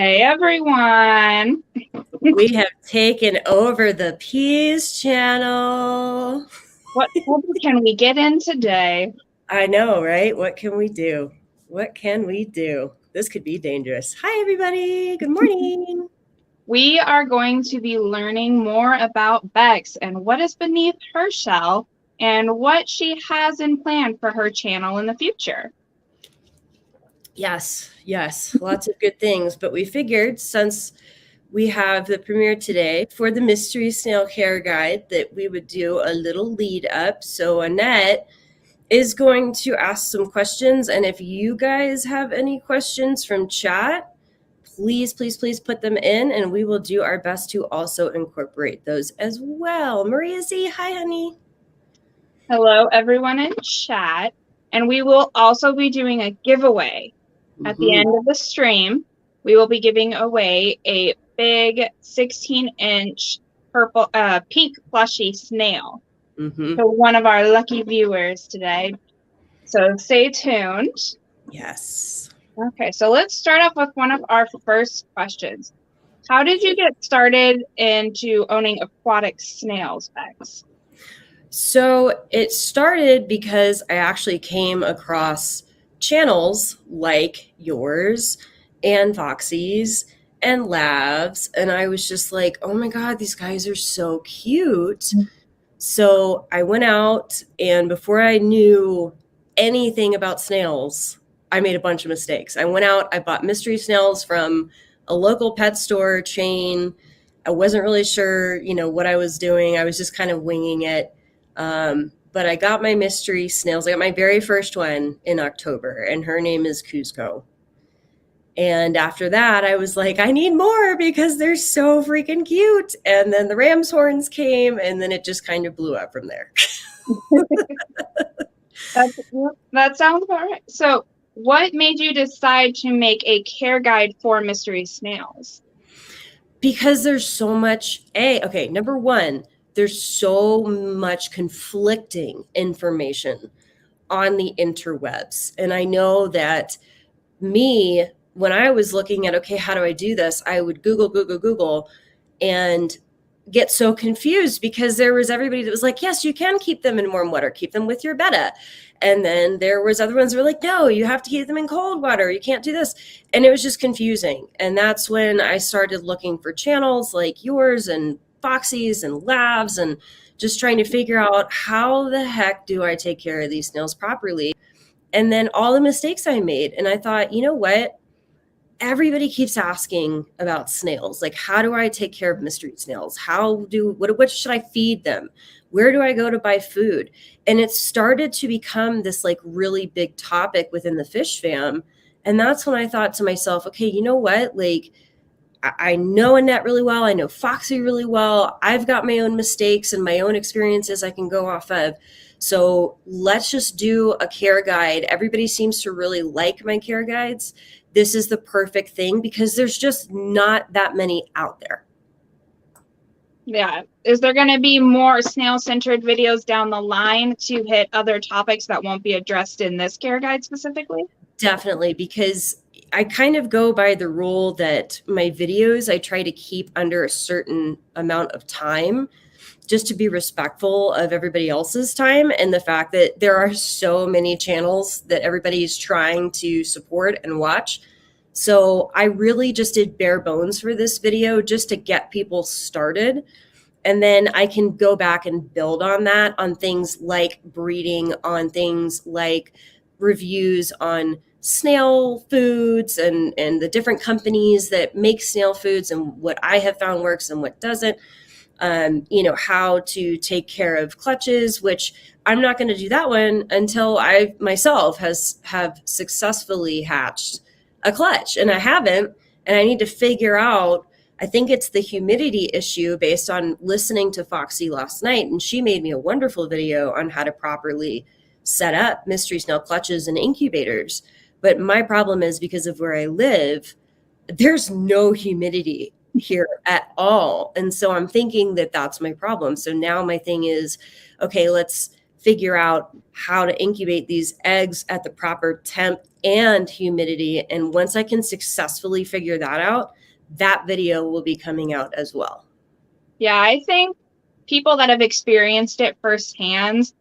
Hey everyone! We have taken over the Peas channel. What can we get in today? I know, right? What can we do? What can we do? This could be dangerous. Hi, everybody. Good morning. We are going to be learning more about Bex and what is beneath her shell and what she has in plan for her channel in the future. Yes, lots of good things. But we figured since we have the premiere today for the Mystery Snail Care Guide that we would do a little lead up. So Annette is going to ask some questions. And if you guys have any questions from chat, please put them in, and we will do our best to also incorporate those as well. Maria Z, hi, honey. Hello everyone in chat, and we will also be doing a giveaway at the end of the stream. We will be giving away a big 16-inch purple pink plushy snail to one of our lucky viewers today. So stay tuned. Yes. Okay, so let's start off with one of our first questions. How did you get started into owning aquatic snails, Bex? So it started because I actually came across channels like yours and Foxy's and Labs, and I was just like, oh my God, these guys are so cute. So I went out, and before I knew anything about snails, I made a bunch of mistakes. I went out, I bought mystery snails from a local pet store chain. I wasn't really sure, what I was doing. I was just kind of winging it. But I got my mystery snails. I got my very first one in October, and her name is Kuzco. And after that, I was like, I need more because they're so freaking cute. And then the ram's horns came, and then it just kind of blew up from there. That sounds about right. So what made you decide to make a care guide for mystery snails? Because there's so much, number one, there's so much conflicting information on the interwebs. And I know that when I was looking at, okay, how do I do this? I would Google, and get so confused because there was everybody that was like, yes, you can keep them in warm water, keep them with your betta. And then there was other ones that were like, no, you have to keep them in cold water. You can't do this. And it was just confusing. And that's when I started looking for channels like yours and Foxy's and Labs, and just trying to figure out how the heck do I take care of these snails properly? And then all the mistakes I made. And I thought, you know what? Everybody keeps asking about snails. Like, how do I take care of mystery snails? What should I feed them? Where do I go to buy food? And it started to become this like really big topic within the fish fam. And that's when I thought to myself, okay, you know what? Like, I know Annette really well. I know Foxy really well. I've got my own mistakes and my own experiences I can go off of. So let's just do a care guide. Everybody seems to really like my care guides. This is the perfect thing because there's just not that many out there. Yeah. Is there going to be more snail-centered videos down the line to hit other topics that won't be addressed in this care guide specifically? Definitely, because I kind of go by the rule that my videos, I try to keep under a certain amount of time just to be respectful of everybody else's time, and the fact that there are so many channels that everybody's trying to support and watch. So I really just did bare bones for this video just to get people started. And then I can go back and build on that, on things like breeding, on things like reviews on snail foods and the different companies that make snail foods and what I have found works and what doesn't. How to take care of clutches, which I'm not going to do that one until I myself have successfully hatched a clutch, and I haven't. And I need to figure out, I think it's the humidity issue based on listening to Foxy last night. And she made me a wonderful video on how to properly set up mystery snail clutches and incubators. But my problem is because of where I live, there's no humidity here at all. And so I'm thinking that that's my problem. So now my thing is, okay, let's figure out how to incubate these eggs at the proper temp and humidity. And once I can successfully figure that out, that video will be coming out as well. Yeah, I think people that have experienced it firsthand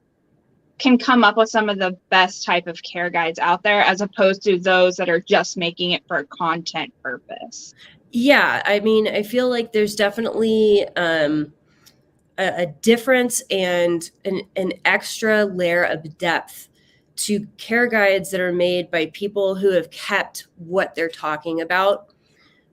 can come up with some of the best type of care guides out there, as opposed to those that are just making it for a content purpose. Yeah, I mean, I feel like there's definitely a difference and an extra layer of depth to care guides that are made by people who have kept what they're talking about,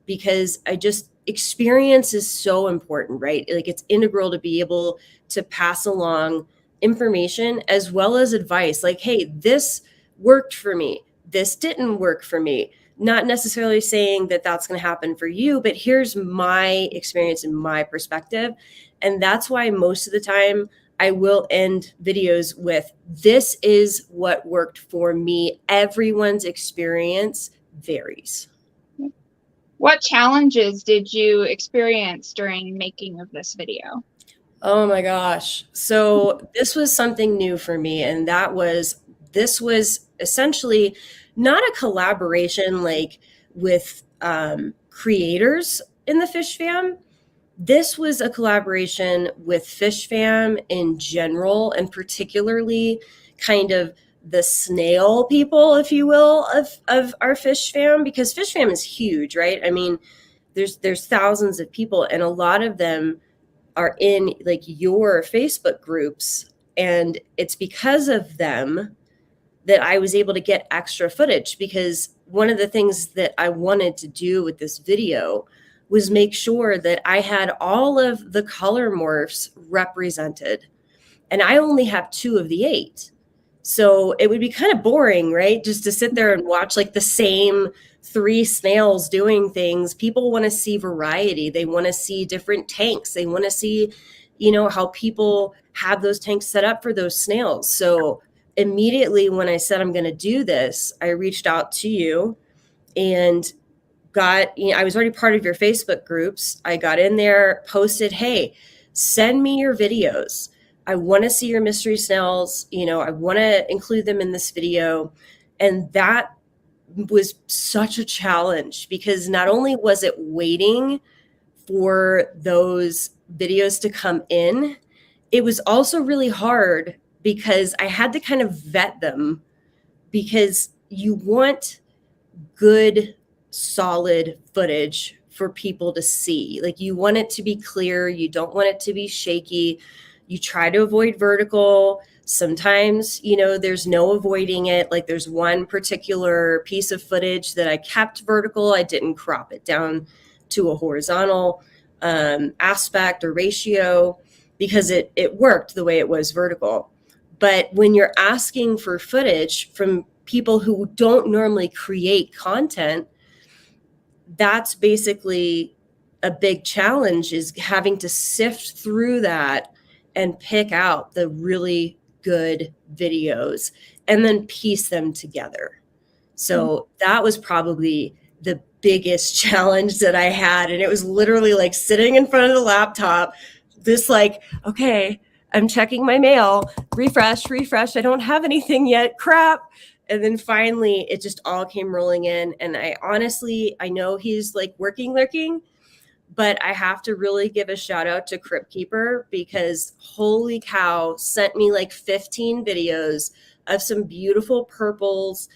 because I just experience is so important, right? Like it's integral to be able to pass along information as well as advice. Like, hey, this worked for me. This didn't work for me. Not necessarily saying that that's going to happen for you, but here's my experience and my perspective. And that's why most of the time I will end videos with, this is what worked for me. Everyone's experience varies. What challenges did you experience during making of this video? Oh my gosh. So this was something new for me. And this was essentially not a collaboration like with creators in the Fish Fam. This was a collaboration with Fish Fam in general, and particularly kind of the snail people, if you will, of our Fish Fam, because Fish Fam is huge, right? I mean, there's thousands of people, and a lot of them are in like your Facebook groups, and it's because of them that I was able to get extra footage, because one of the things that I wanted to do with this video was make sure that I had all of the color morphs represented. And I only have 2 of the 8. So it would be kind of boring, right? Just to sit there and watch like the same 3 snails doing things. People want to see variety. They want to see different tanks. They want to see, how people have those tanks set up for those snails. So immediately when I said I'm going to do this, I reached out to you and I was already part of your Facebook groups. I got in there, posted, hey, send me your videos. I want to see your mystery snails. I want to include them in this video. And that was such a challenge, because not only was it waiting for those videos to come in, it was also really hard because I had to kind of vet them, because you want good, solid footage for people to see. Like, you want it to be clear. You don't want it to be shaky. You try to avoid vertical. Sometimes, there's no avoiding it. Like, there's one particular piece of footage that I kept vertical. I didn't crop it down to a horizontal aspect or ratio, because it worked the way it was vertical. But when you're asking for footage from people who don't normally create content, that's basically a big challenge, is having to sift through that and pick out the really good videos and then piece them together. So that was probably the biggest challenge that I had. And it was literally like sitting in front of the laptop, this like, okay, I'm checking my mail, refresh. I don't have anything yet. Crap. And then finally, it just all came rolling in. And I know he's like lurking, but I have to really give a shout out to Crypt Keeper, because holy cow, sent me like 15 videos of some beautiful purples.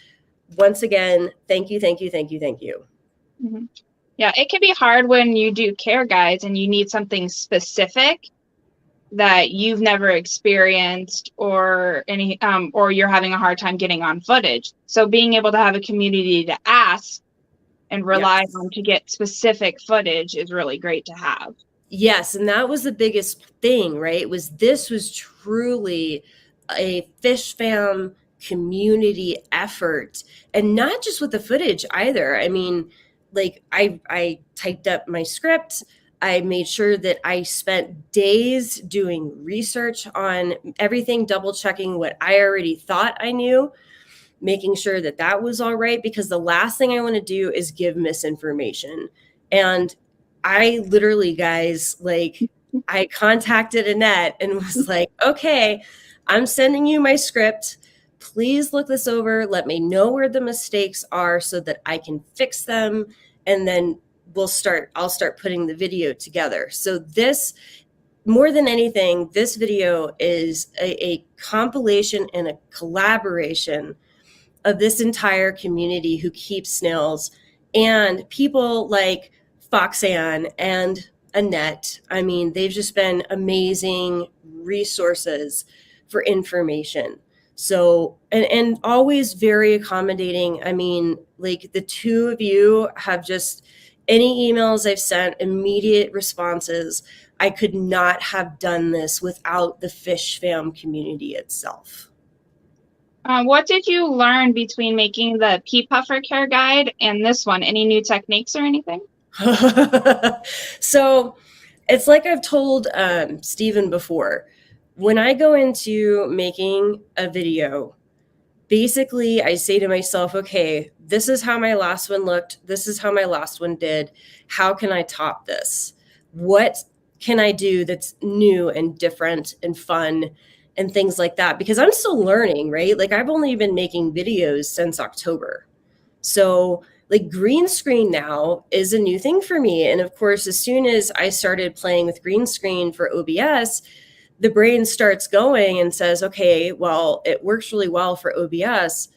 Once again, thank you. Mm-hmm. Yeah, it can be hard when you do care guides and you need something specific that you've never experienced, or or you're having a hard time getting on footage. So being able to have a community to ask and rely on to get specific footage is really great to have. Yes, and that was the biggest thing, right? This was truly a Fish Fam community effort, and not just with the footage either. I mean, like I typed up my script. I made sure that I spent days doing research on everything, double checking what I already thought I knew, making sure that that was all right, because the last thing I want to do is give misinformation. And I literally, guys, like, I contacted Annette and was like, okay, I'm sending you my script. Please look this over. Let me know where the mistakes are so that I can fix them. And then I'll start putting the video together. So this, more than anything, this video is a compilation and a collaboration of this entire community who keeps snails and people like Foxanne and Annette. I mean, they've just been amazing resources for information. So, and always very accommodating. I mean, like the two of you have just, any emails I've sent, immediate responses. I could not have done this without the Fish Fam community itself. What did you learn between making the pea puffer care guide and this one? Any new techniques or anything? So it's like I've told Stephen before. When I go into making a video, basically I say to myself, okay, this is how my last one looked. This is how my last one did. How can I top this? What can I do that's new and different and fun and things like that? Because I'm still learning, right? Like I've only been making videos since October. So like green screen now is a new thing for me. And of course, as soon as I started playing with green screen for OBS, the brain starts going and says, okay, well, it works really well for OBS.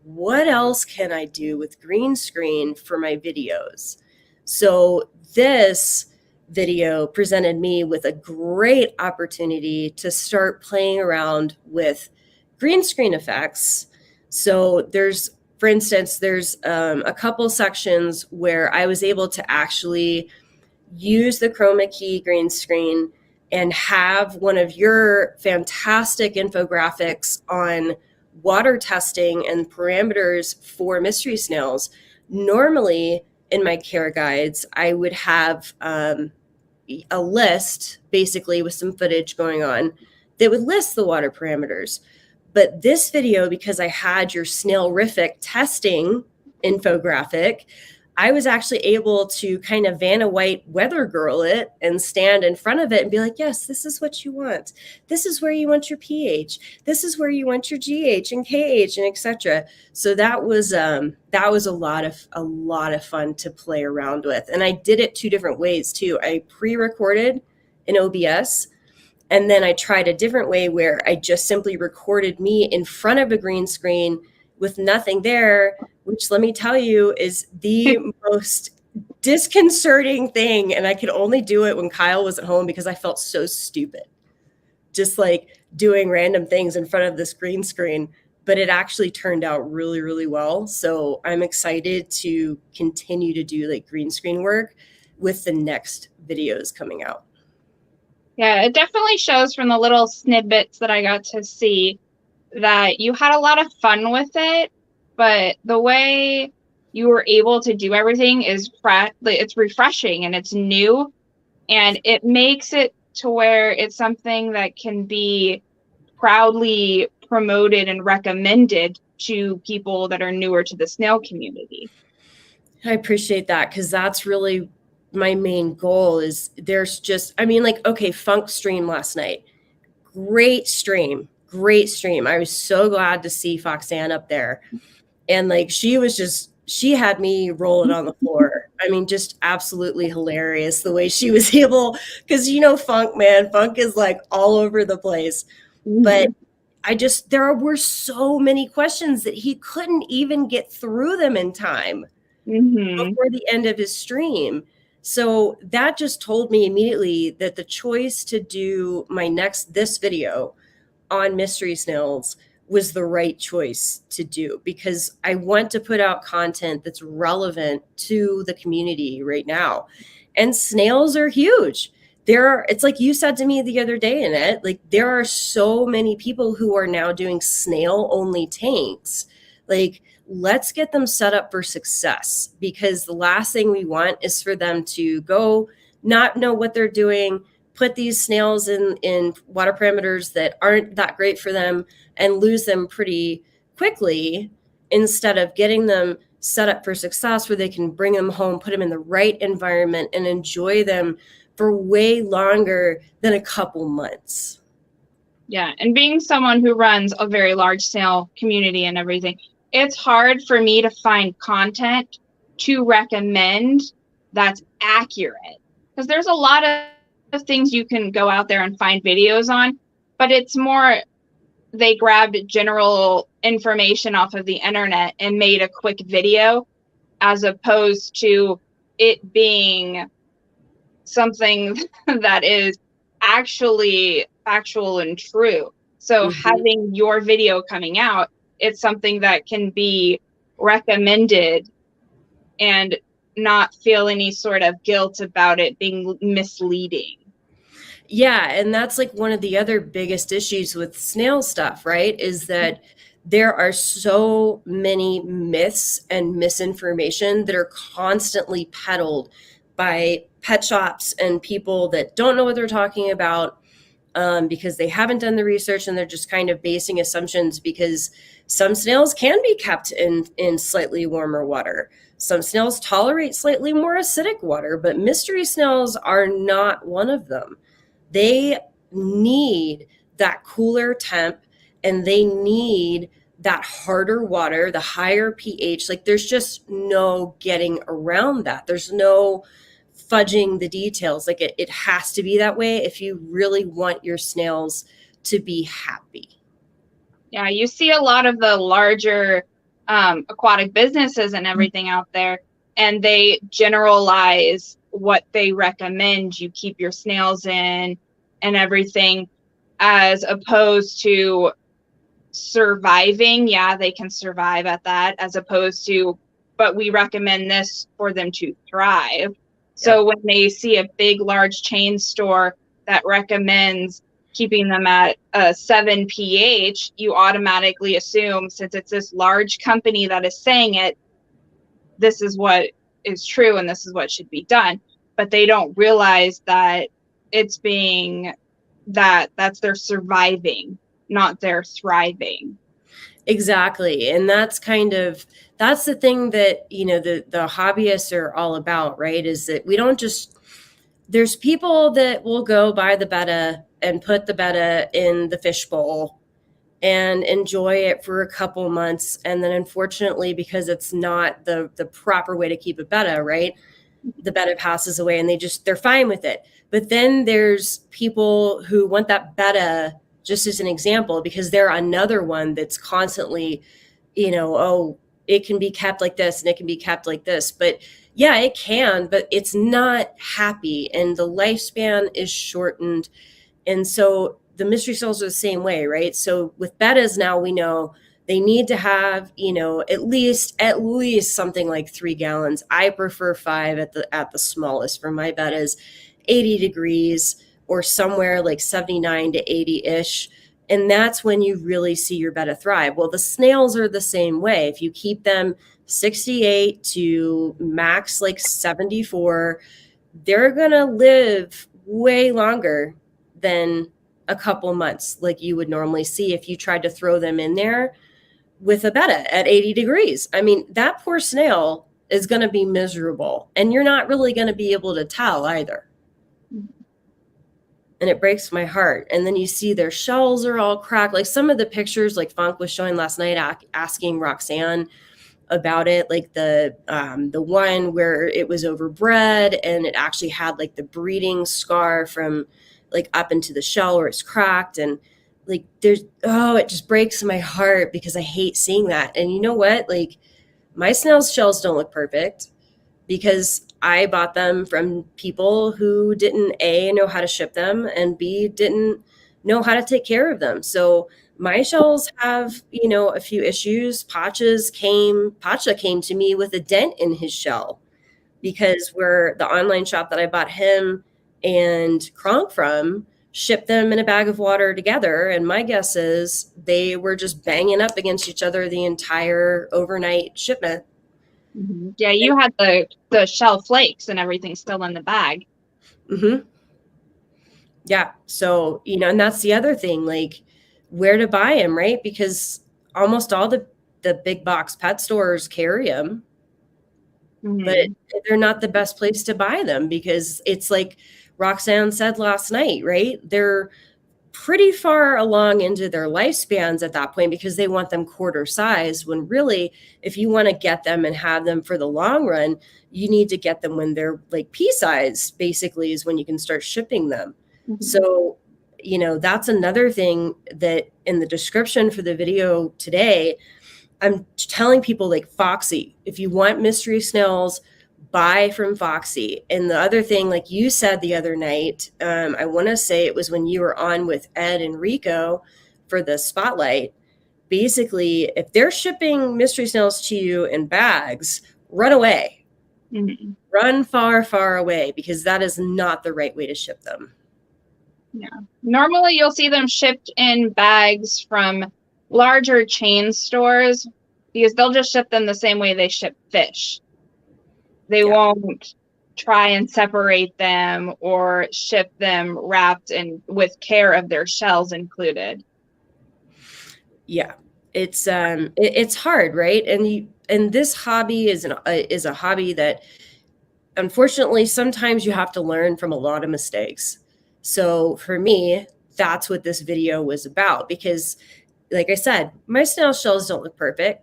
What else can I do with green screen for my videos? So this video presented me with a great opportunity to start playing around with green screen effects. So there's, for instance, there's a couple sections where I was able to actually use the chroma key green screen and have one of your fantastic infographics on water testing and parameters for mystery snails. Normally in my care guides, I would have a list basically with some footage going on that would list the water parameters. But this video, because I had your Snailrific testing infographic, I was actually able to kind of Vanna White weather girl it and stand in front of it and be like, yes, this is what you want. This is where you want your pH. This is where you want your GH and KH and etc. So that was a lot of fun to play around with. And I did it two different ways too. I pre-recorded in OBS, and then I tried a different way where I just simply recorded me in front of a green screen with nothing there, which let me tell you is the most disconcerting thing. And I could only do it when Kyle was at home because I felt so stupid, just like doing random things in front of this green screen. But it actually turned out really, really well. So I'm excited to continue to do like green screen work with the next videos coming out. Yeah, it definitely shows from the little snippets that I got to see that you had a lot of fun with it, but the way you were able to do everything is it's refreshing and it's new, and it makes it to where it's something that can be proudly promoted and recommended to people that are newer to the snail community. I appreciate that, because that's really my main goal. Is there's just, I mean, like, okay, Funk stream last night. Great stream. I was so glad to see Foxanne up there. And like, she had me rolling on the floor. I mean, just absolutely hilarious the way she was able, because Funk, man, Funk is like all over the place. Mm-hmm. But there were so many questions that he couldn't even get through them in time before the end of his stream. So that just told me immediately that the choice to do this video on mystery snails was the right choice to do, because I want to put out content that's relevant to the community right now. And snails are huge. It's like you said to me the other day, Annette, like there are so many people who are now doing snail only tanks. Like, let's get them set up for success, because the last thing we want is for them to go not know what they're doing, put these snails in water parameters that aren't that great for them and lose them pretty quickly, instead of getting them set up for success where they can bring them home, put them in the right environment and enjoy them for way longer than a couple months. Yeah, and being someone who runs a very large snail community and everything, it's hard for me to find content to recommend that's accurate. Because there's a lot of things you can go out there and find videos on, but it's more they grabbed general information off of the internet and made a quick video as opposed to it being something that is actually factual and true. So Mm-hmm. having your video coming out, it's something that can be recommended and not feel any sort of guilt about it being misleading. Yeah, and that's like one of the other biggest issues with snail stuff, right? Is that there are so many myths and misinformation that are constantly peddled by pet shops and people that don't know what they're talking about, because they haven't done the research and they're just kind of basing assumptions because some snails can be kept in slightly warmer water. Some snails tolerate slightly more acidic water, but mystery snails are not one of them. They need that cooler temp and they need that harder water, the higher pH. Like there's just no getting around that. There's no fudging the details. Like it has to be that way if you really want your snails to be happy. Yeah, you see a lot of the larger aquatic businesses and everything out there, and they generalize what they recommend you keep your snails in and everything, as opposed to surviving. Yeah, they can survive at that, as opposed to, but we recommend this for them to thrive. So Yep. when they see a big, large chain store that recommends keeping them at a 7 pH, you automatically assume, since it's this large company that is saying it, this is what is true and this is what should be done. But they don't realize that it's being that's their surviving, not their thriving. Exactly. And that's the thing that, the hobbyists are all about, right? Is that we don't just there's people that will go buy the betta and put the betta in the fishbowl and enjoy it for a couple months, and then unfortunately, because it's not the proper way to keep a betta, right? The betta passes away and they're fine with it. But then there's people who want that betta, just as an example, because they're another one that's constantly, oh, it can be kept like this and it can be kept like this. But yeah, it can, but it's not happy and the lifespan is shortened. And so the mystery cells are the same way, right? So with bettas now we know they need to have, at least something like 3 gallons. I prefer 5 at the smallest for my bettas, 80 degrees or somewhere like 79 to 80-ish. And that's when you really see your betta thrive. Well, the snails are the same way. If you keep them 68 to max like 74, they're going to live way longer than a couple months like you would normally see if you tried to throw them in there with a betta at 80 degrees. I mean, that poor snail is going to be miserable and you're not really going to be able to tell either. And it breaks my heart. And then you see their shells are all cracked. Like some of the pictures like Funk was showing last night, asking Roxanne about it, like the one where it was overbred and it actually had like the breeding scar from like up into the shell where it's cracked. And like it just breaks my heart because I hate seeing that. And you know what, like my snail's shells don't look perfect because I bought them from people who didn't A, know how to ship them, and B, didn't know how to take care of them. So my shells have, a few issues. Pacha came to me with a dent in his shell because where the online shop that I bought him and Kronk from shipped them in a bag of water together. And my guess is they were just banging up against each other the entire overnight shipment. Mm-hmm. Yeah, you had the shell flakes and everything still in the bag. Mm-hmm. Yeah. So, and that's the other thing, like where to buy them, right? Because almost all the big box pet stores carry them, but Mm-hmm. they're not the best place to buy them because it's like Roxanne said last night, right? They're pretty far along into their lifespans at that point, because they want them quarter size, when really, if you want to get them and have them for the long run, you need to get them when they're like pea size, basically, is when you can start shipping them. Mhm. So, you know, that's another thing that in the description for the video today, I'm telling people, like, Foxy, if you want mystery snails, buy from Foxy. And the other thing, like you said the other night, I want to say it was when you were on with Ed and Rico for the spotlight. Basically, if they're shipping mystery snails to you in bags, run away. Mm-hmm. Run far, far away, because that is not the right way to ship them. Yeah. Normally you'll see them shipped in bags from larger chain stores, because they'll just ship them the same way they ship fish. They won't try and separate them or ship them wrapped and with care of their shells included. Yeah, it's hard, right? And this hobby is a hobby that, unfortunately, sometimes you have to learn from a lot of mistakes. So for me, that's what this video was about, because, like I said, my snail shells don't look perfect.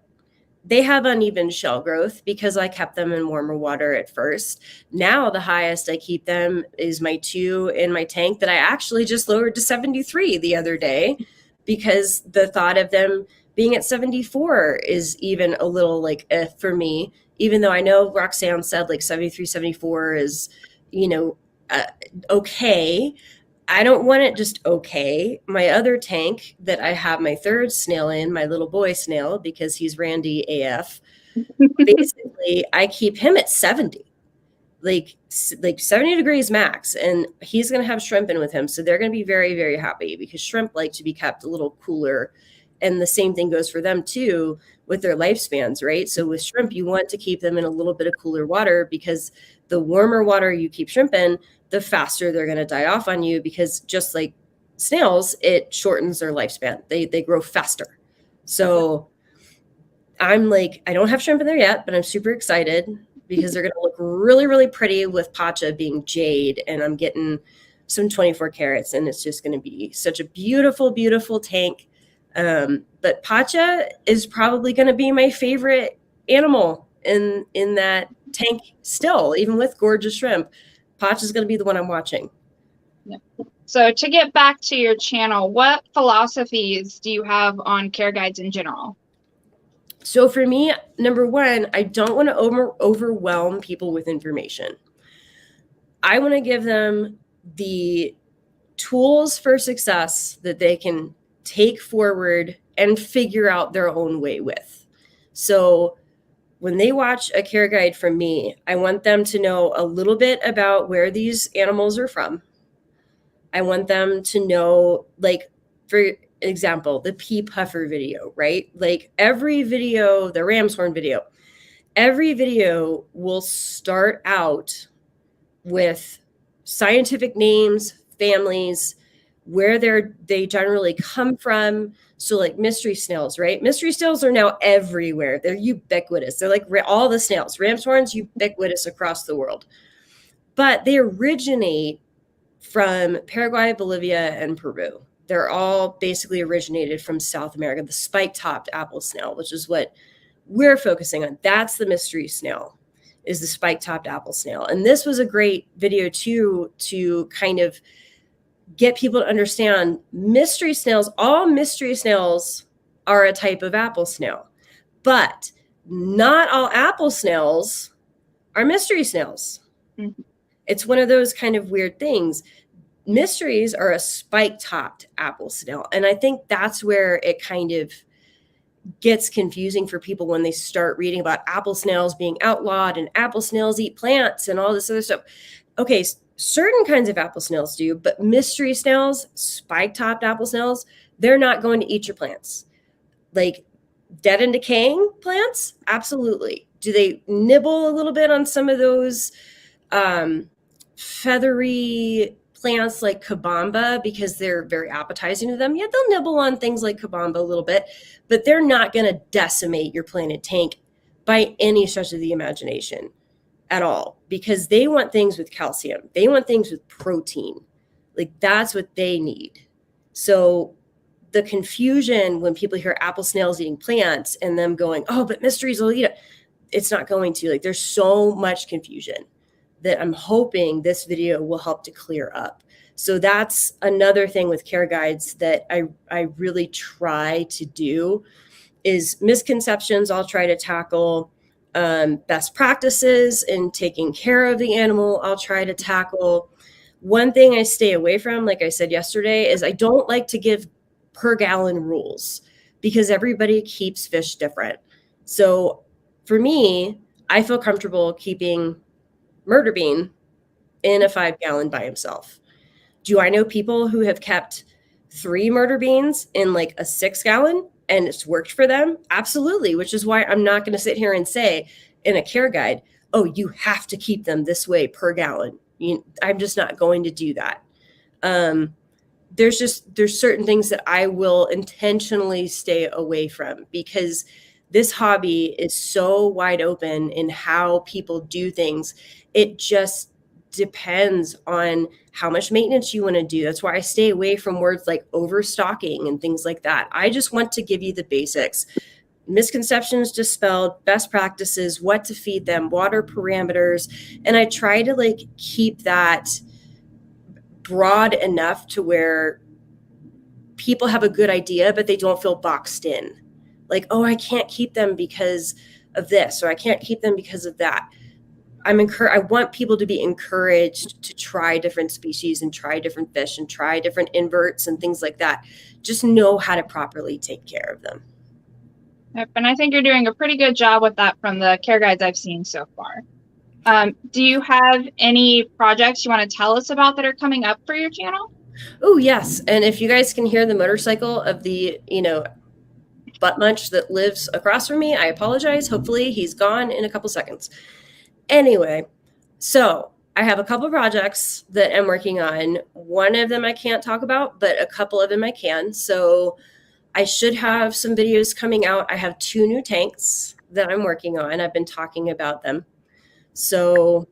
They have uneven shell growth because I kept them in warmer water at first. Now the highest I keep them is my 2 in my tank that I actually just lowered to 73 the other day, because the thought of them being at 74 is even a little like for me, even though I know Roxanne said like 73, 74 is, you know, okay. I don't want it just okay. My other tank that I have my third snail in, my little boy snail, because he's Randy AF, basically I keep him at 70, like 70 degrees max, and he's going to have shrimp in with him. So they're going to be very, very happy, because shrimp like to be kept a little cooler. And the same thing goes for them too with their lifespans, right? So with shrimp, you want to keep them in a little bit of cooler water, because the warmer water you keep shrimp in, the faster they're going to die off on you, because just like snails, it shortens their lifespan. They grow faster. So I'm like, I don't have shrimp in there yet, but I'm super excited, because they're going to look really, really pretty with Pacha being jade, and I'm getting some 24 carats, and it's just going to be such a beautiful, beautiful tank. But Pacha is probably going to be my favorite animal in that tank still, even with gorgeous shrimp. Pacha is going to be the one I'm watching. Yeah. So to get back to your channel, what philosophies do you have on care guides in general? So for me, number one, I don't want to overwhelm people with information. I want to give them the tools for success that they can take forward and figure out their own way with. So when they watch a care guide from me, I want them to know a little bit about where these animals are from. I want them to know, like, for example, the pea puffer video, right? Like every video, the ram's horn video, every video will start out with scientific names, families, where they generally come from. So like mystery snails, right? Mystery snails are now everywhere. They're ubiquitous. They're like all the snails. Ram's horns, ubiquitous across the world. But they originate from Paraguay, Bolivia, and Peru. They're all basically originated from South America, the spike-topped apple snail, which is what we're focusing on. That's the mystery snail, is the spike-topped apple snail. And this was a great video too, to kind of get people to understand mystery snails. All mystery snails are a type of apple snail, but not all apple snails are mystery snails. Mm-hmm. It's one of those kind of weird things. Mysteries are a spike-topped apple snail. And I think that's where it kind of gets confusing for people when they start reading about apple snails being outlawed and apple snails eat plants and all this other stuff. Okay, certain kinds of apple snails do, but mystery snails, spike-topped apple snails, they're not going to eat your plants. Like dead and decaying plants? Absolutely. Do they nibble a little bit on some of those feathery plants like kabamba, because they're very appetizing to them? Yeah, they'll nibble on things like kabamba a little bit, but they're not going to decimate your planted tank by any stretch of the imagination at all, because they want things with calcium. They want things with protein. Like that's what they need. So the confusion when people hear apple snails eating plants and them going, oh, but mysteries will eat it. It's not going to. Like, there's so much confusion that I'm hoping this video will help to clear up. So that's another thing with care guides that I really try to do is misconceptions I'll try to tackle, best practices in taking care of the animal I'll try to tackle. One thing I stay away from, like I said yesterday, is I don't like to give per gallon rules because everybody keeps fish different. So for me, I feel comfortable keeping Murder Bean in a 5 gallon by himself. Do I know people who have kept 3 murder beans in like a 6 gallon and it's worked for them? Absolutely, which is why I'm not going to sit here and say in a care guide, oh, you have to keep them this way per gallon. I'm just not going to do that. There's certain things that I will intentionally stay away from because this hobby is so wide open in how people do things. It just depends on how much maintenance you want to do. That's why I stay away from words like overstocking and things like that. I just want to give you the basics. Misconceptions dispelled, best practices, what to feed them, water parameters, and I try to like keep that broad enough to where people have a good idea, but they don't feel boxed in. Like, oh, I can't keep them because of this, or I can't keep them because of that. I want people to be encouraged to try different species and try different fish and try different inverts and things like that. Just know how to properly take care of them. Yep, and I think you're doing a pretty good job with that from the care guides I've seen so far. Do you have any projects you want to tell us about that are coming up for your channel? Oh, yes. And if you guys can hear the motorcycle of the, butt munch that lives across from me, I apologize. Hopefully he's gone in a couple seconds. Anyway, so I have a couple projects that I'm working on. One of them I can't talk about, but a couple of them I can. So I should have some videos coming out. I have 2 new tanks that I'm working on. I've been talking about them. So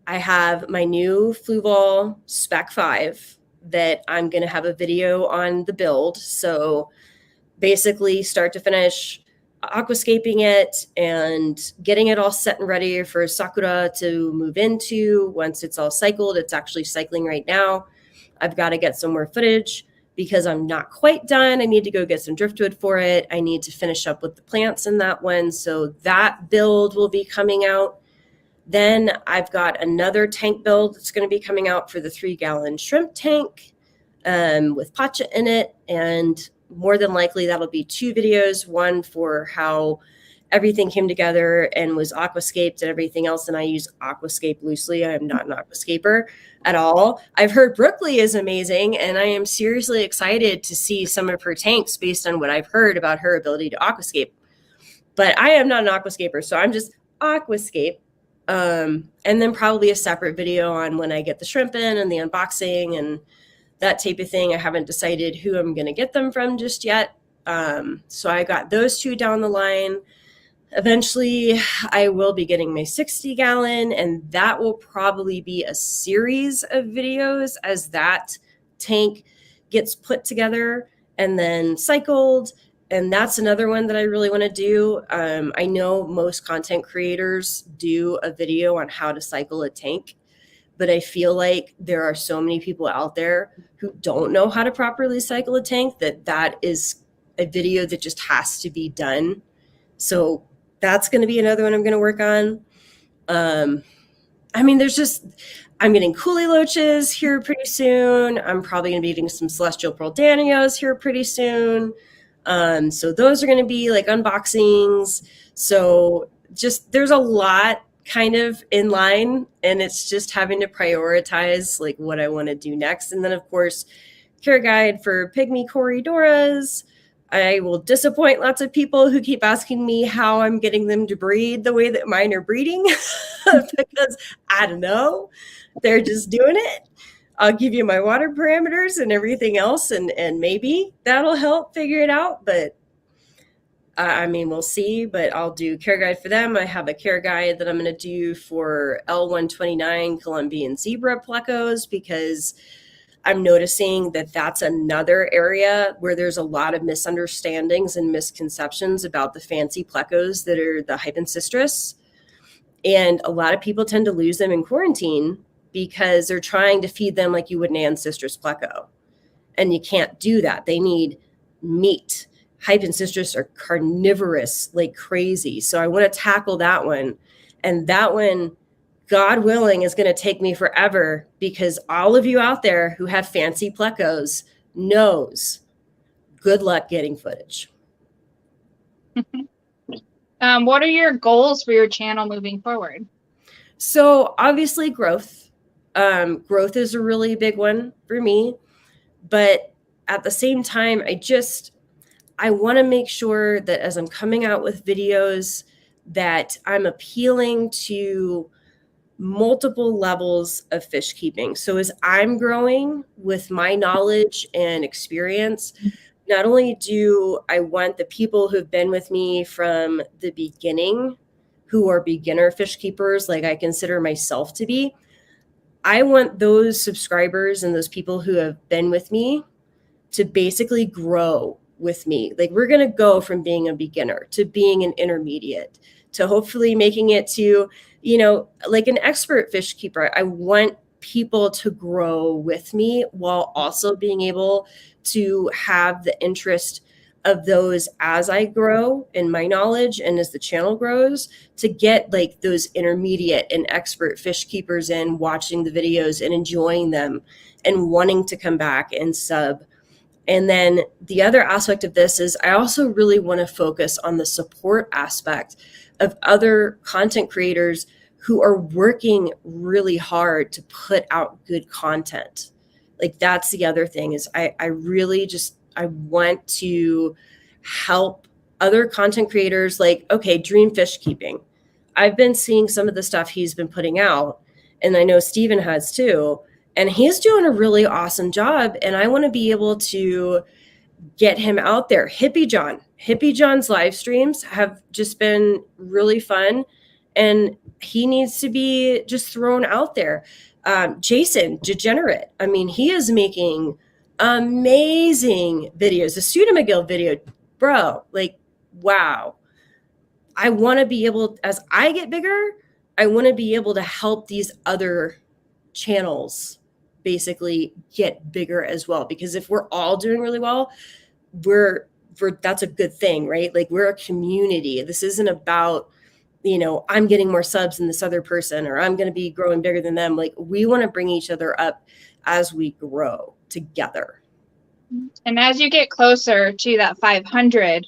I have my new Fluval Spec 5 that I'm going to have a video on the build. So basically start to finish aquascaping it and getting it all set and ready for Sakura to move into. Once it's all cycled, it's actually cycling right now. I've got to get some more footage because I'm not quite done. I need to go get some driftwood for it. I need to finish up with the plants in that one. So that build will be coming out. Then I've got another tank build that's going to be coming out for the 3-gallon shrimp tank with pacha in it. And more than likely, that'll be 2 videos, one for how everything came together and was aquascaped and everything else. And I use aquascape loosely. I am not an aquascaper at all. I've heard Brooklyn is amazing, and I am seriously excited to see some of her tanks based on what I've heard about her ability to aquascape. But I am not an aquascaper, so I'm just aquascape. And then probably a separate video on when I get the shrimp in and the unboxing and that type of thing. I haven't decided who I'm going to get them from just yet. So I got those 2 down the line. Eventually, I will be getting my 60-gallon, and that will probably be a series of videos as that tank gets put together and then cycled. And that's another one that I really want to do. I know most content creators do a video on how to cycle a tank, but I feel like there are so many people out there who don't know how to properly cycle a tank that is a video that just has to be done. So that's going to be another one I'm going to work on. I'm getting Coolie Loaches here pretty soon. I'm probably going to be eating some Celestial Pearl Danios here pretty soon. So those are going to be like unboxings. So just there's a lot kind of in line, and it's just having to prioritize like what I want to do next. And then of course, care guide for Pygmy Corridoras. I will disappoint lots of people who keep asking me how I'm getting them to breed the way that mine are breeding because I don't know. They're just doing it. I'll give you my water parameters and everything else, and maybe that'll help figure it out. But we'll see. But I'll do care guide for them. I have a care guide that I'm going to do for L129 Colombian zebra plecos because I'm noticing that that's another area where there's a lot of misunderstandings and misconceptions about the fancy plecos that are the hypancistris. And a lot of people tend to lose them in quarantine because they're trying to feed them like you would an ancestris pleco. And you can't do that. They need meat. Hypancistris are carnivorous like crazy. So I want to tackle that one. And that one, God willing, is going to take me forever, because all of you out there who have fancy plecos knows good luck getting footage. What are your goals for your channel moving forward? So obviously growth. Growth is a really big one for me. But at the same time, I want to make sure that as I'm coming out with videos, that I'm appealing to multiple levels of fish keeping. So as I'm growing with my knowledge and experience, not only do I want the people who've been with me from the beginning, who are beginner fish keepers, like I consider myself to be, I want those subscribers and those people who have been with me to basically grow with me. Like, we're going to go from being a beginner to being an intermediate to hopefully making it to, like an expert fish keeper. I want people to grow with me while also being able to have the interest of those as I grow in my knowledge and as the channel grows, to get like those intermediate and expert fish keepers in, watching the videos and enjoying them and wanting to come back and sub. And then the other aspect of this is I also really want to focus on the support aspect of other content creators who are working really hard to put out good content. Like, that's the other thing, is I want to help other content creators. Like, okay, Dream Fish Keeping. I've been seeing some of the stuff he's been putting out, and I know Steven has too. And he's doing a really awesome job. And I want to be able to get him out there. Hippie John's live streams have just been really fun. And he needs to be just thrown out there. Jason Degenerate. I mean, he is making amazing videos. The Suda McGill video, bro, like, wow. I want to be able, as I get bigger, I want to be able to help these other channels basically get bigger as well. Because if we're all doing really well, that's a good thing, right? Like, we're a community. This isn't about, I'm getting more subs than this other person, or I'm going to be growing bigger than them. Like, we want to bring each other up as we grow together. And as you get closer to that 500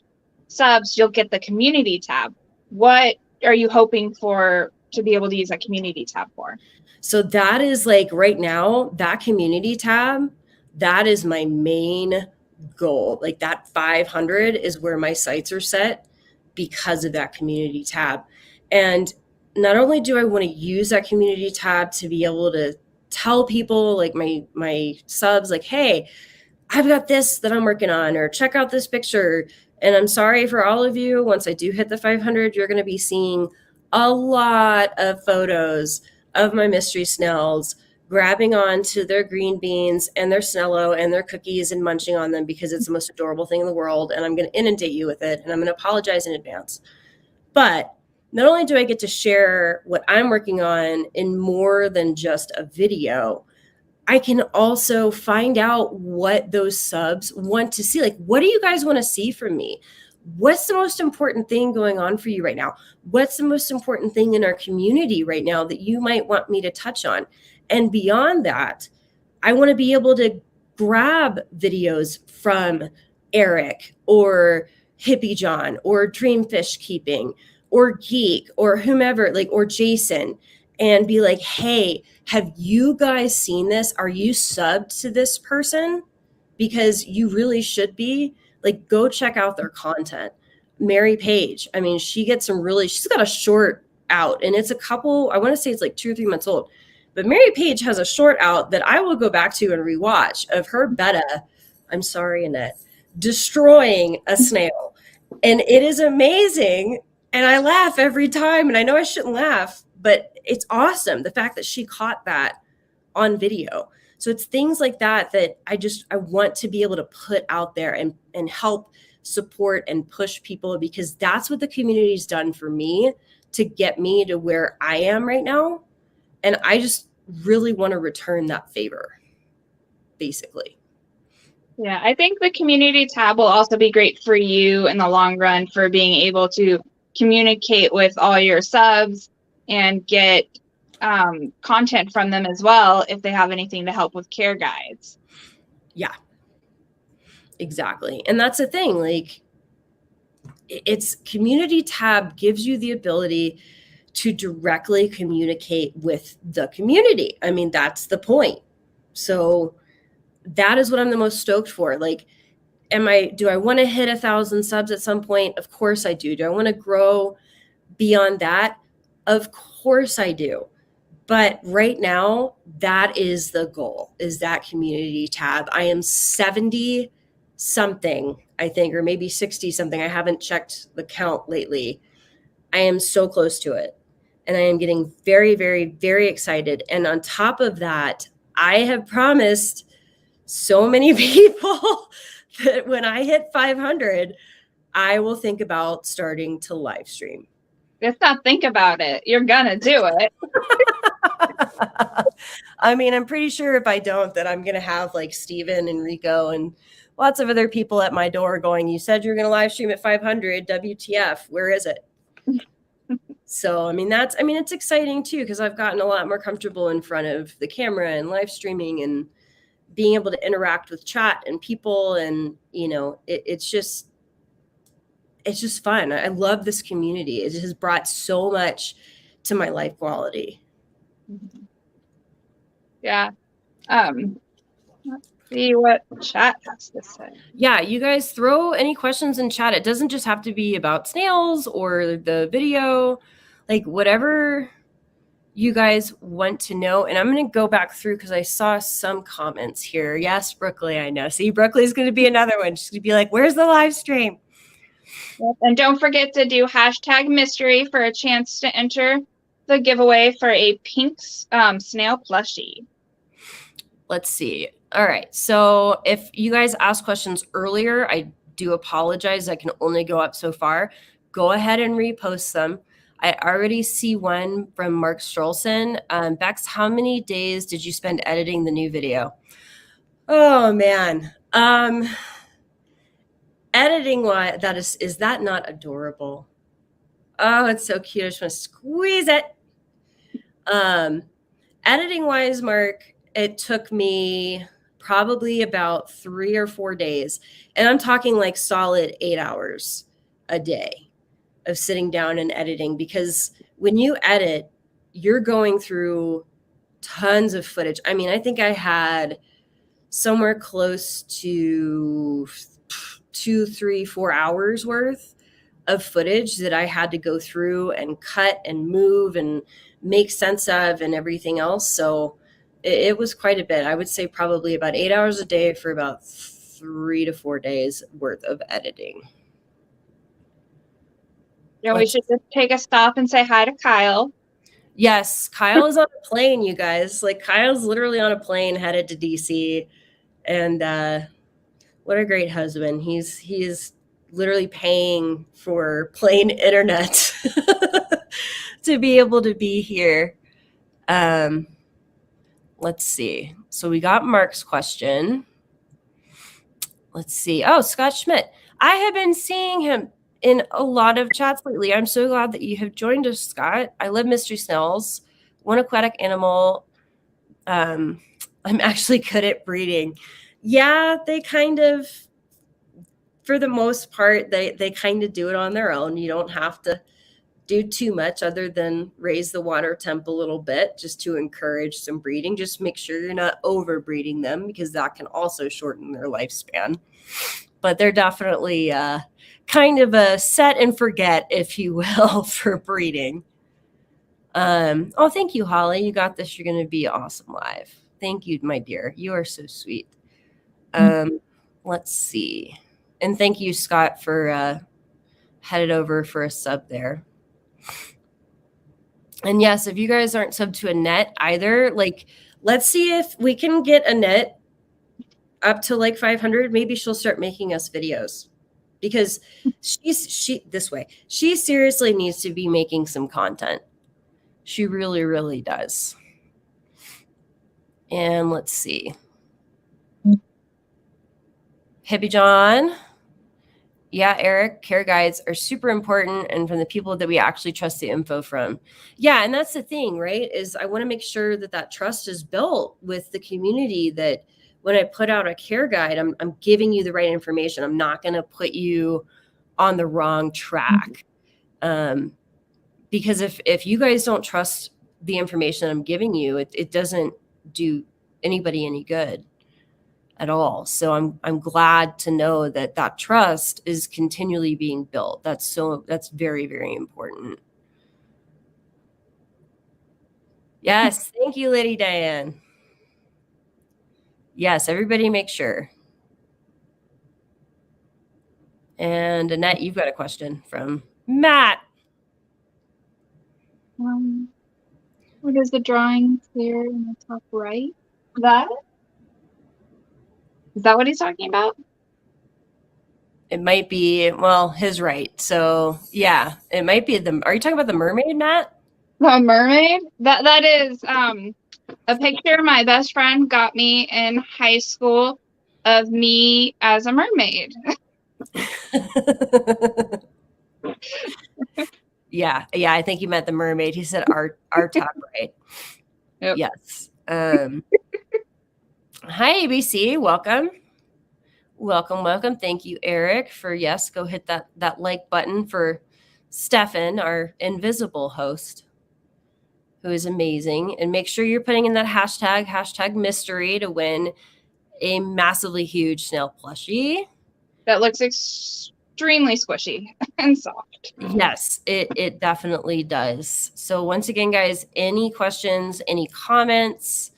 subs, you'll get the community tab. What are you hoping for to be able to use that community tab for? So that is, like, right now, that community tab, that is my main goal. Like, that 500 is where my sights are set because of that community tab. And not only do I want to use that community tab to be able to tell people, like my subs, like, hey, I've got this that I'm working on, or check out this picture. And I'm sorry for all of you, once I do hit the 500, you're going to be seeing a lot of photos of my mystery snails grabbing onto their green beans and their Snello and their cookies and munching on them, because it's the most adorable thing in the world. And I'm going to inundate you with it. And I'm going to apologize in advance. But not only do I get to share what I'm working on in more than just a video, I can also find out what those subs want to see. Like, what do you guys want to see from me? What's the most important thing going on for you right now? What's the most important thing in our community right now that you might want me to touch on? And beyond that, I want to be able to grab videos from Eric or Hippie John or Dream Fish Keeping or Geek or whomever, like, or Jason, and be like, hey, have you guys seen this? Are you subbed to this person? Because you really should be. Like, go check out their content. Mary Page, I mean, she's got a short out, and it's I want to say it's like 2 or 3 months old. But Mary Page has a short out that I will go back to and rewatch, of her betta, I'm sorry, Annette, destroying a snail. And it is amazing. And I laugh every time. And I know I shouldn't laugh, but it's awesome. The fact that she caught that on video. So it's things like that that I want to be able to put out there and help support and push people, because that's what the community's done for me to get me to where I am right now. And I just really want to return that favor, basically. Yeah, I think the community tab will also be great for you in the long run for being able to communicate with all your subs and get content from them as well if they have anything to help with care guides. Yeah, exactly. And that's the thing, like, it's community tab gives you the ability to directly communicate with the community. I mean, that's the point. So that is what I'm the most stoked for. Like, do I want to hit 1,000 subs at some point? Of course I do. Do I want to grow beyond that? Of course I do. But right now, that is the goal, is that community tab. I am 70 something, I think, or maybe 60 something. I haven't checked the count lately. I am so close to it. And I am getting very, very, very excited. And on top of that, I have promised so many people that when I hit 500, I will think about starting to live stream. Just not think about it. You're gonna do it. I mean, I'm pretty sure if I don't, that I'm gonna have like Steven and Rico and lots of other people at my door going, "You said you're gonna live stream at 500. WTF? Where is it?" So, I mean, it's exciting too, because I've gotten a lot more comfortable in front of the camera and live streaming and being able to interact with chat and people, and it's just fun. I love this community. It has brought so much to my life quality. Yeah. Let's see what chat has to say. Yeah, you guys throw any questions in chat. It doesn't just have to be about snails or the video, like whatever you guys want to know. And I'm going to go back through because I saw some comments here. Yes, Brooklyn, I know. See, Brooklyn's going to be another one. She's going to be like, "Where's the live stream?" Yep. And don't forget to do #mystery for a chance to enter the giveaway for a pink snail plushie. Let's see. All right. So if you guys asked questions earlier, I do apologize. I can only go up so far. Go ahead and repost them. I already see one from Mark Strolson. Bex, how many days did you spend editing the new video? Oh man. Editing wise, is that not adorable? Oh, it's so cute. I just want to squeeze it. Editing wise, Mark, it took me probably about 3 or 4 days. And I'm talking like solid 8 hours a day of sitting down and editing, because when you edit, you're going through tons of footage. I mean, I think I had somewhere close to 2, 3, 4 hours worth of footage that I had to go through and cut and move and make sense of and everything else. So it was quite a bit. I would say probably about 8 hours a day for about 3 to 4 days worth of editing. We should just take a stop and say hi to Kyle. Yes, Kyle is on a plane, you guys. Like, Kyle's literally on a plane headed to DC. And what a great husband. He's literally paying for plane internet to be able to be here. Let's see. So we got Mark's question. Let's see. Oh, Scott Schmidt. I have been seeing him in a lot of chats lately. I'm so glad that you have joined us, Scott. I love mystery snails. One aquatic animal. I'm actually good at breeding. Yeah, they kind of, for the most part, they kind of do it on their own. You don't have to do too much other than raise the water temp a little bit just to encourage some breeding. Just make sure you're not overbreeding them, because that can also shorten their lifespan. But they're definitely kind of a set and forget, if you will, for breeding. Oh, thank you, Holly. You got this. You're going to be awesome live. Thank you, my dear. You are so sweet. Let's see. And thank you, Scott, for headed over for a sub there. And yes, if you guys aren't subbed to a net either, like, let's see if we can get Annette up to like 500. Maybe she'll start making us videos, because she seriously needs to be making some content. She really, really does. And let's see. Hippie John. Yeah, Eric, care guides are super important, and from the people that we actually trust the info from. Yeah, and that's the thing, right? Is I want to make sure that that trust is built with the community, that when I put out a care guide, I'm giving you the right information. I'm not going to put you on the wrong track. Because if you guys don't trust the information I'm giving you, it doesn't do anybody any good at all. So I'm glad to know that that trust is continually being built. That's very, very important. Yes, thank you, Lady Diane. Yes, everybody make sure. And Annette, you've got a question from Matt. What is the drawing clear in the top right? That? Is that what he's talking about? It might be, well, his right. So yeah, it might be are you talking about the mermaid, Matt? The mermaid? That is a picture my best friend got me in high school of me as a mermaid. Yeah, I think you meant the mermaid. He said our top right. Yep. Yes. Hi, ABC. Welcome. Thank you, Eric, for go hit that like button for Stefan, our invisible host, who is amazing. And make sure you're putting in that hashtag mystery to win a massively huge snail plushie. That looks extremely squishy and soft. Yes, it definitely does. So once again, guys, any questions, any comments,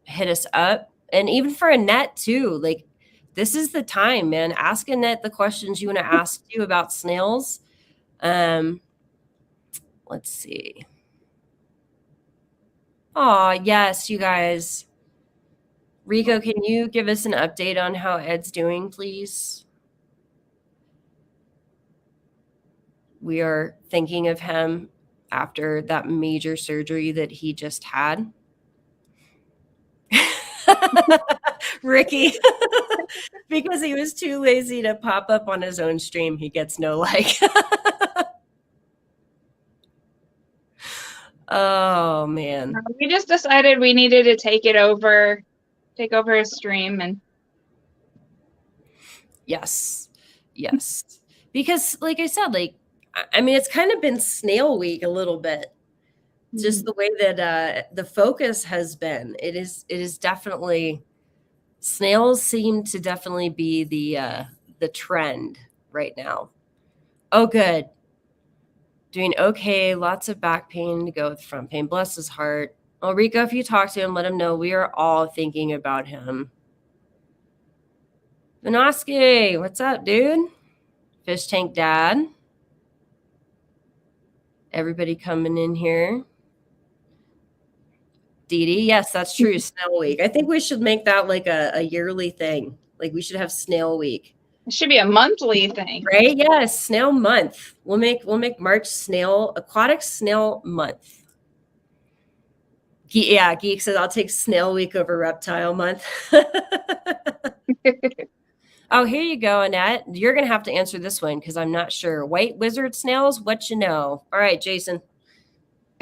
hit us up. And even for Annette too, like, this is the time, man. Ask Annette the questions you want to ask you about snails. Let's see. Oh, yes, you guys. Rico, can you give us an update on how Ed's doing, please? We are thinking of him after that major surgery that he just had. Ricky, because he was too lazy to pop up on his own stream, he gets no like. Oh man, we just decided we needed to take over his stream. And yes, because like I said, like, I mean, it's kind of been snail week a little bit. Just the way that the focus has been. It is definitely, snails seem to definitely be the trend right now. Oh, good. Doing okay. Lots of back pain to go with front pain. Bless his heart. Well, Rico, if you talk to him, let him know we are all thinking about him. Vinoski, what's up, dude? Fish Tank Dad. Everybody coming in here. Dee Dee, yes, that's true. Snail Week. I think we should make that like a yearly thing. Like, we should have Snail Week. It should be a monthly thing, right? Yes, Snail Month. We'll make March Aquatic Snail Month. Yeah, Geek says I'll take Snail Week over Reptile Month. Oh, here you go, Annette. You're gonna have to answer this one because I'm not sure. White wizard snails, what you know? All right, Jason.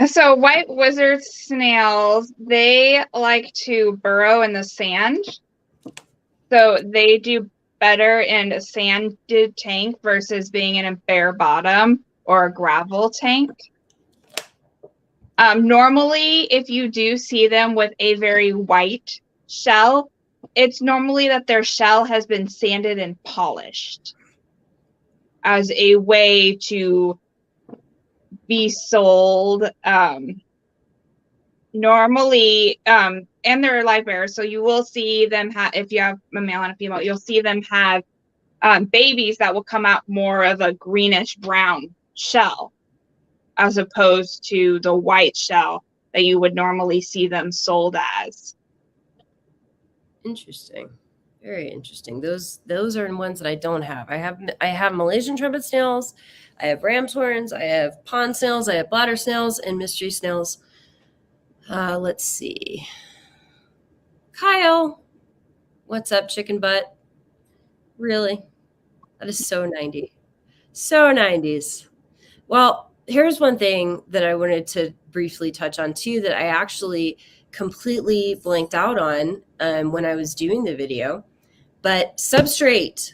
So white wizard snails, they like to burrow in the sand. So they do better in a sanded tank versus being in a bare bottom or a gravel tank. Normally, if you do see them with a very white shell, it's normally that their shell has been sanded and polished as a way to be sold. Normally, and they're live bearers, so you will see them have, if you have a male and a female, you'll see them have babies that will come out more of a greenish brown shell as opposed to the white shell that you would normally see them sold as. Interesting. Very interesting. Those are ones that I don't have. I have Malaysian trumpet snails, I have ram's horns, I have pond snails, I have bladder snails, and mystery snails. Let's see. Kyle, what's up, chicken butt? Really? That is so 90. So 90s. Well, here's one thing that I wanted to briefly touch on too that I actually completely blanked out on when I was doing the video. But substrate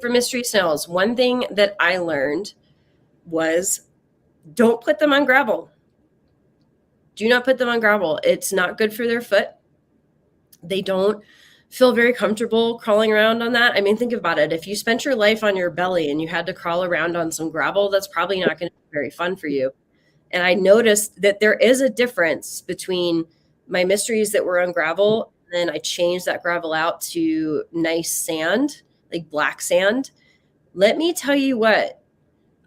for mystery snails. One thing that I learned was don't put them on gravel. Do not put them on gravel. It's not good for their foot. They don't feel very comfortable crawling around on that. I mean, think about it. If you spent your life on your belly and you had to crawl around on some gravel, that's probably not going to be very fun for you. And I noticed that there is a difference between my mysteries that were on gravel, and then I changed that gravel out to nice sand, like black sand. Let me tell you what,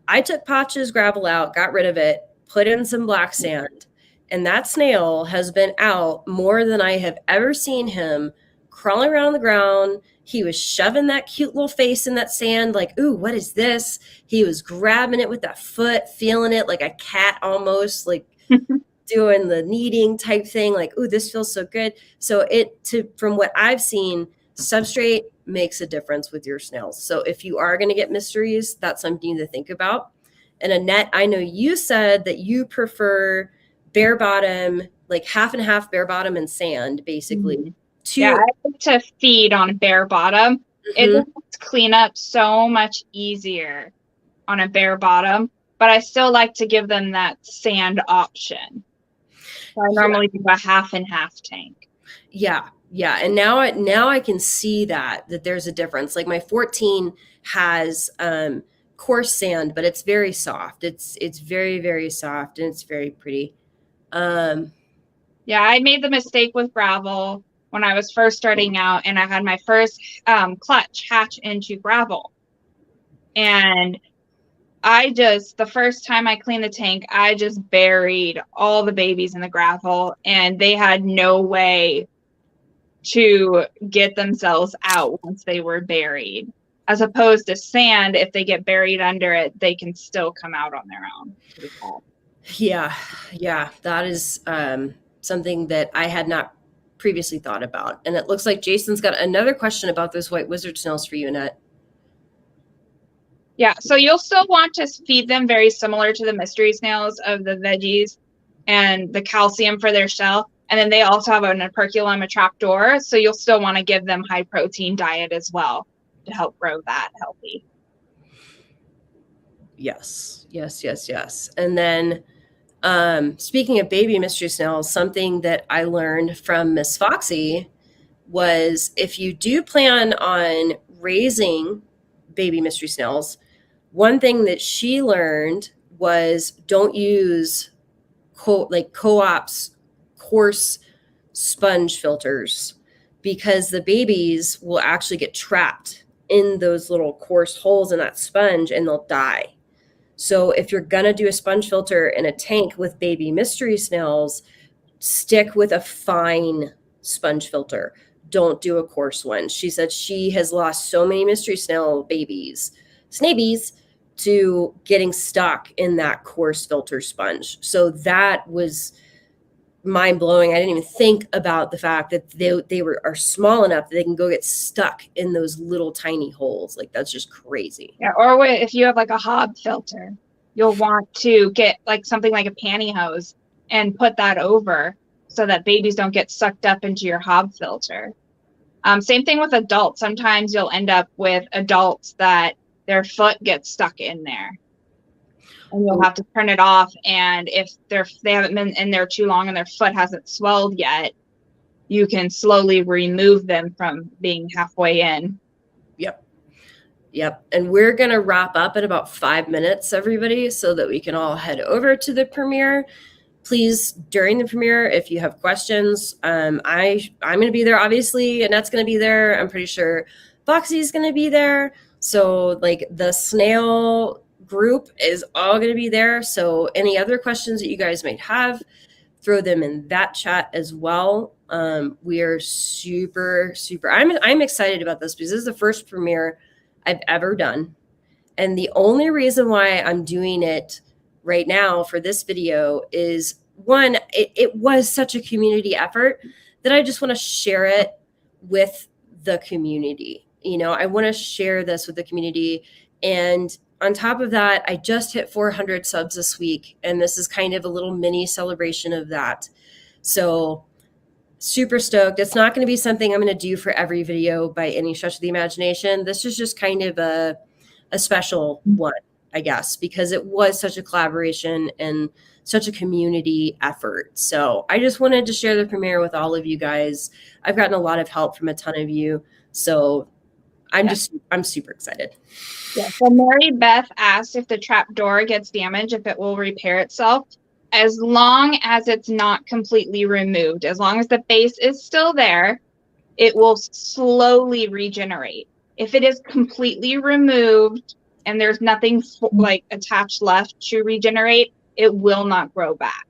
I took Patcha's gravel out, got rid of it, put in some black sand, and that snail has been out more than I have ever seen him crawling around the ground. He was shoving that cute little face in that sand like, ooh, what is this? He was grabbing it with that foot, feeling it like a cat almost, like doing the kneading type thing, like, ooh, this feels so good. So from what I've seen, substrate makes a difference with your snails. So if you are going to get mysteries, that's something to think about. And Annette, I know you said that you prefer bare bottom, like half and half bare bottom and sand, basically. Mm-hmm. Yeah, I like to feed on bare bottom. It makes cleanup so much easier on a bare bottom, but I still like to give them that sand option. So I normally do a half and half tank. Yeah. And now I can see that there's a difference. Like my 14 has coarse sand, but it's very soft. It's very, very soft, and it's very pretty. Yeah, I made the mistake with gravel when I was first starting out, and I had my first clutch hatch into gravel. And the first time I cleaned the tank, I just buried all the babies in the gravel, and they had no way to get themselves out once they were buried. As opposed to sand, if they get buried under it, they can still come out on their own. Yeah, that is something that I had not previously thought about. And it looks like Jason's got another question about those white wizard snails for you, Annette. Yeah, so you'll still want to feed them very similar to the mystery snails of the veggies and the calcium for their shell. And then they also have an operculum, a trapdoor. So you'll still want to give them high protein diet as well to help grow that healthy. Yes. And then speaking of baby mystery snails, something that I learned from Miss Foxy was if you do plan on raising baby mystery snails, one thing that she learned was don't use co-op's coarse sponge filters, because the babies will actually get trapped in those little coarse holes in that sponge and they'll die. So if you're going to do a sponge filter in a tank with baby mystery snails, stick with a fine sponge filter. Don't do a coarse one. She said she has lost so many mystery snail babies, snabies, to getting stuck in that coarse filter sponge. So that was mind blowing. I didn't even think about the fact that they are small enough that they can go get stuck in those little tiny holes. Like that's just crazy. Yeah, or if you have like a hob filter, you'll want to get like something like a pantyhose and put that over so that babies don't get sucked up into your hob filter. Same thing with adults. Sometimes you'll end up with adults that their foot gets stuck in there. And you'll have to turn it off. And if they haven't been in there too long and their foot hasn't swelled yet, you can slowly remove them from being halfway in. Yep. And we're going to wrap up in about 5 minutes, everybody, so that we can all head over to the premiere. Please, during the premiere, if you have questions, I'm going to be there, obviously. Annette's going to be there. I'm pretty sure Foxy's going to be there. So like the snail group is all going to be there. So any other questions that you guys might have, throw them in that chat as well. We are super, super, I'm excited about this because this is the first premiere I've ever done. And the only reason why I'm doing it right now for this video is one, it was such a community effort that I just want to share it with the community. You know, I want to share this with the community. And on top of that, I just hit 400 subs this week. And this is kind of a little mini celebration of that. So super stoked. It's not going to be something I'm going to do for every video by any stretch of the imagination. This is just kind of a special one, I guess, because it was such a collaboration and such a community effort. So I just wanted to share the premiere with all of you guys. I've gotten a lot of help from a ton of you. So I'm super excited. Yeah. So Mary Beth asked if the trap door gets damaged, if it will repair itself. As long as it's not completely removed, as long as the base is still there, it will slowly regenerate. If it is completely removed and there's nothing like attached left to regenerate, it will not grow back.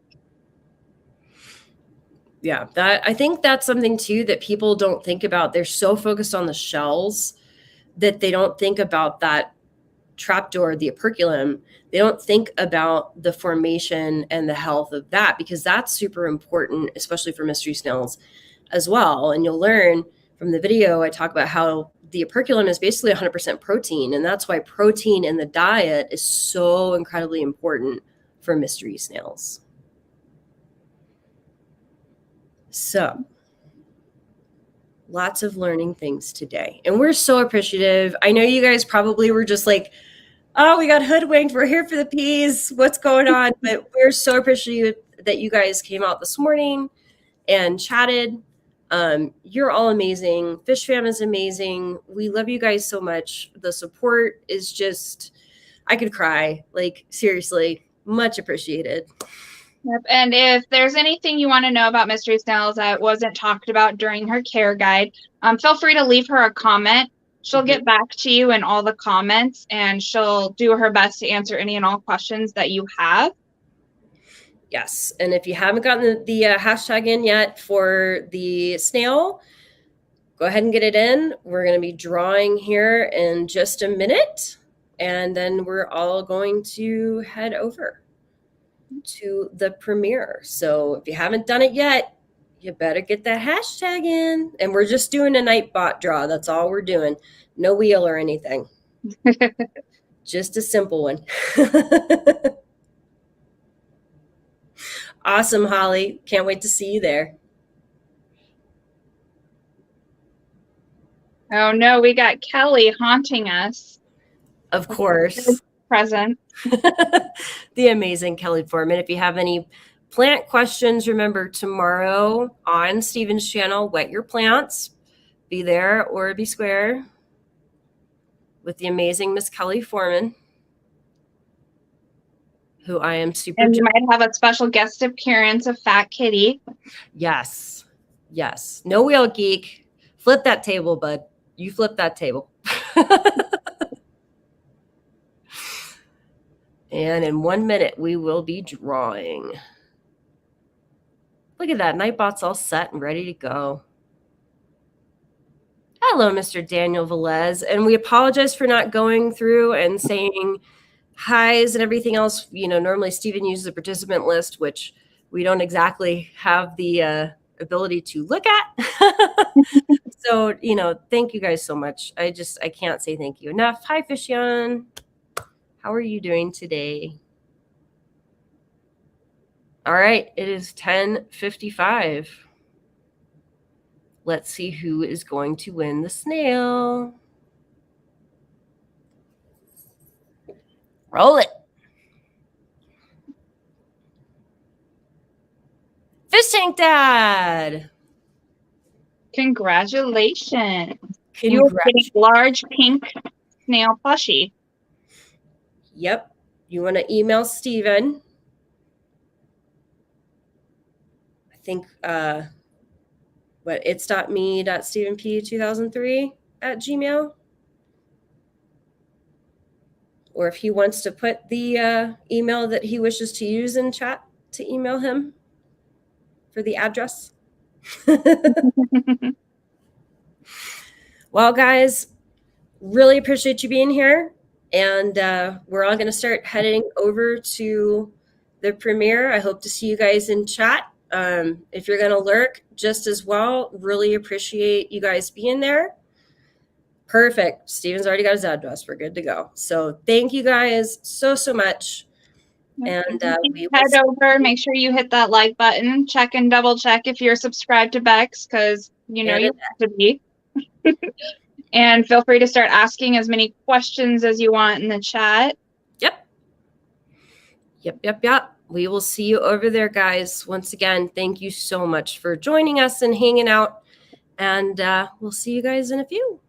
Yeah, I think that's something too that people don't think about. They're so focused on the shells that they don't think about that trapdoor, the operculum. They don't think about the formation and the health of that, because that's super important, especially for mystery snails as well. And you'll learn from the video, I talk about how the operculum is basically 100% protein. And that's why protein in the diet is so incredibly important for mystery snails. So lots of learning things today. And we're so appreciative. I know you guys probably were just like, oh, we got hoodwinked. We're here for the peas. What's going on? But we're so appreciative that you guys came out this morning and chatted. You're all amazing. Fish Fam is amazing. We love you guys so much. The support is just, I could cry. Like, seriously, much appreciated. Yep. And if there's anything you want to know about Mystery Snails that wasn't talked about during her care guide, feel free to leave her a comment. She'll get back to you in all the comments, and she'll do her best to answer any and all questions that you have. Yes. And if you haven't gotten the hashtag in yet for the snail, go ahead and get it in. We're going to be drawing here in just a minute, and then we're all going to head over to the premiere. So if you haven't done it yet, you better get that hashtag in. And we're just doing a night bot draw. That's all we're doing. No wheel or anything. Just a simple one. Awesome, Holly. Can't wait to see you there. Oh no, we got Kelly haunting us. Of course. Present. The amazing Kelly Foreman. If you have any plant questions, remember tomorrow on Steven's channel, Wet Your Plants. Be there or be square with the amazing Miss Kelly Foreman, who I am super. And you might have a special guest appearance of Fat Kitty. Yes. Yes. No wheel geek. Flip that table, bud. You flip that table. And in 1 minute, we will be drawing. Look at that. Nightbot's all set and ready to go. Hello, Mr. Daniel Velez. And we apologize for not going through and saying highs and everything else. You know, normally Steven uses a participant list, which we don't exactly have the ability to look at. So, you know, thank you guys so much. I can't say thank you enough. Hi, Fishyan. How are you doing today? All right, it is 10:55. Let's see who is going to win the snail. Roll it. Fish Tank Dad. Congratulations. You're getting large pink snail plushie. Yep. You want to email Steven. I think it's.me.stevenp2003@gmail. Or if he wants to put the email that he wishes to use in chat, to email him. for the address? Well, guys, really appreciate you being here. And we're all going to start heading over to the premiere. I hope to see you guys in chat. If you're going to lurk just as well, really appreciate you guys being there. Perfect. Steven's already got his address. We're good to go. So thank you guys so much. And we head over, make sure you hit that like button, check and double check if you're subscribed to Bex, because you know you have to be. And feel free to start asking as many questions as you want in the chat. Yep. We will see you over there, guys. Once again, thank you so much for joining us and hanging out. And we'll see you guys in a few.